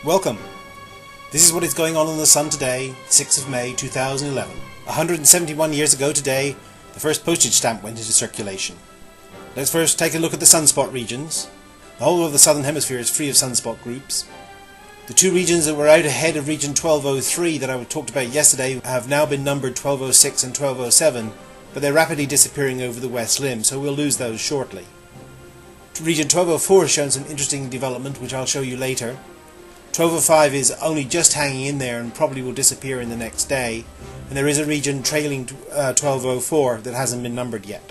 Welcome! This is what is going on in the Sun today, 6th of May 2011. 171 years ago today, the first postage stamp went into circulation. Let's first take a look at the sunspot regions. The whole of the southern hemisphere is free of sunspot groups. The two regions that were out ahead of region 1203 that I talked about yesterday have now been numbered 1206 and 1207, but they're rapidly disappearing over the west limb, so we'll lose those shortly. Region 1204 has shown some interesting development, which I'll show you later. 1205 is only just hanging in there and probably will disappear in the next day, and there is a region trailing 1204 that hasn't been numbered yet.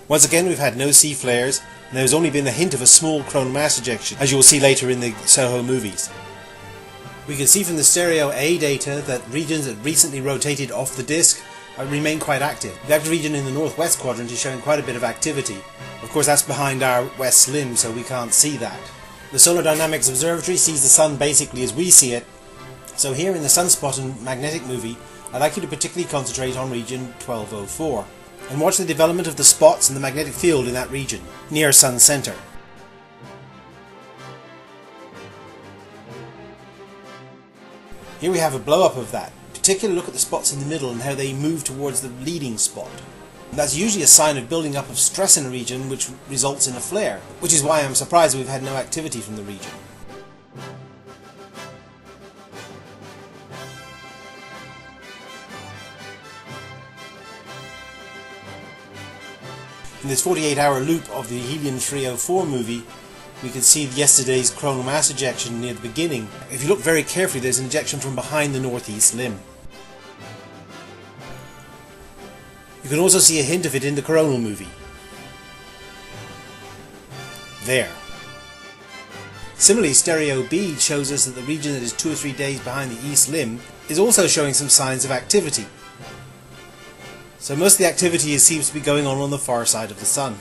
Once again, we've had no C flares, and there's only been a hint of a small coronal mass ejection, as you will see later in the SOHO movies. We can see from the stereo A data that regions that recently rotated off the disk remain quite active. The active region in the northwest quadrant is showing quite a bit of activity. Of course, that's behind our west limb, so we can't see that. The Solar Dynamics Observatory sees the Sun basically as we see it, so here in the Sunspot and Magnetic movie, I'd like you to particularly concentrate on region 1204, and watch the development of the spots and the magnetic field in that region, near Sun center. Here we have a blow-up of that. Particularly look at the spots in the middle and how they move towards the leading spot. That's usually a sign of building up of stress in a region which results in a flare, which is why I'm surprised we've had no activity from the region. In this 48-hour loop of the Helium 304 movie, we can see yesterday's coronal mass ejection near the beginning. If you look very carefully, there's an ejection from behind the northeast limb. You can also see a hint of it in the coronal movie. There. Similarly, stereo B shows us that the region that is 2 or 3 days behind the east limb is also showing some signs of activity. So most of the activity seems to be going on the far side of the Sun.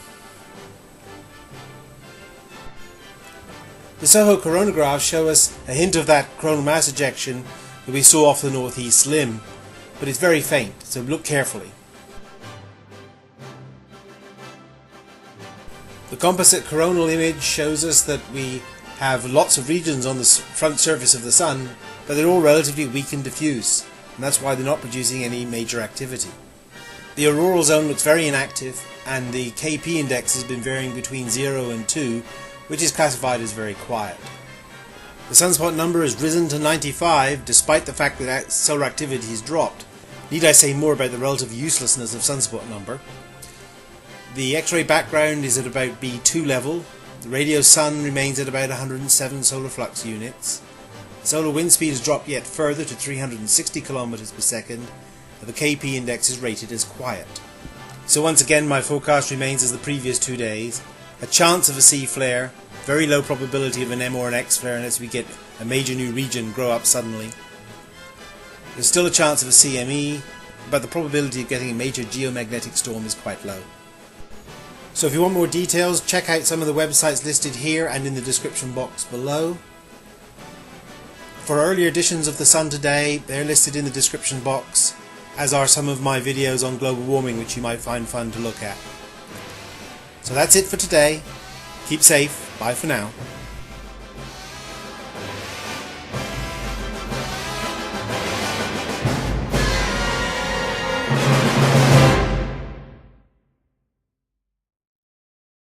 The SOHO coronagraphs show us a hint of that coronal mass ejection that we saw off the northeast limb, but it's very faint, so look carefully. The composite coronal image shows us that we have lots of regions on the front surface of the Sun, but they're all relatively weak and diffuse, and that's why they're not producing any major activity. The auroral zone looks very inactive, and the KP index has been varying between 0 and 2, which is classified as very quiet. The sunspot number has risen to 95 despite the fact that solar activity has dropped. Need I say more about the relative uselessness of sunspot number? The X-ray background is at about B2 level, the radio sun remains at about 107 solar flux units, solar wind speed has dropped yet further to 360 km per second, and the KP index is rated as quiet. So once again my forecast remains as the previous 2 days. A chance of a C flare, very low probability of an M or an X flare unless we get a major new region grow up suddenly. There's still a chance of a CME, but the probability of getting a major geomagnetic storm is quite low. So if you want more details, check out some of the websites listed here and in the description box below. For earlier editions of The Sun Today, they're listed in the description box, as are some of my videos on global warming which you might find fun to look at. So that's it for today. Keep safe. Bye for now.